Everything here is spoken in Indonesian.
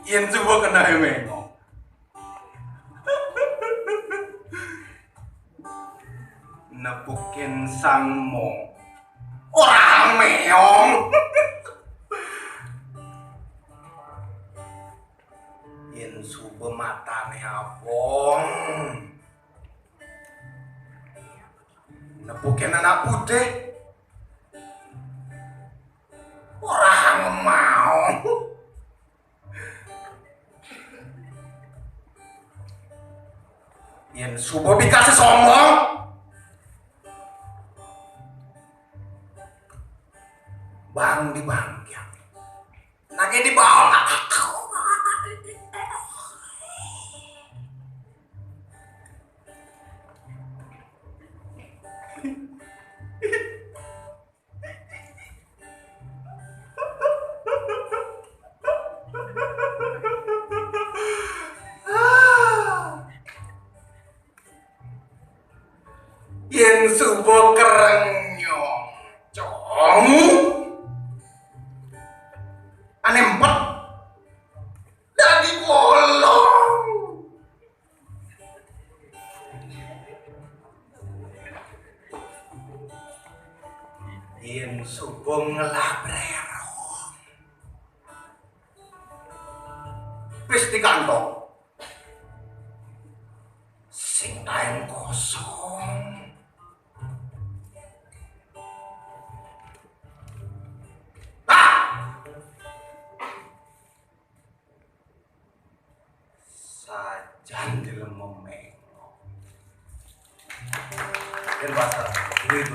Yen coba kena mengo. Nepukin sangmo. Orang meong. Yen suba matane abong. Nepukin anak putih. Orang mau. Yen suba bikasih sombong. Bang di bangkit. Nage di bawah. Yen subo kerenyong cong ane empet dadi bolong yen subo ngelabrero wis dikantong sing kain kosong. Sajan dilem mengo. Yen bahasa duit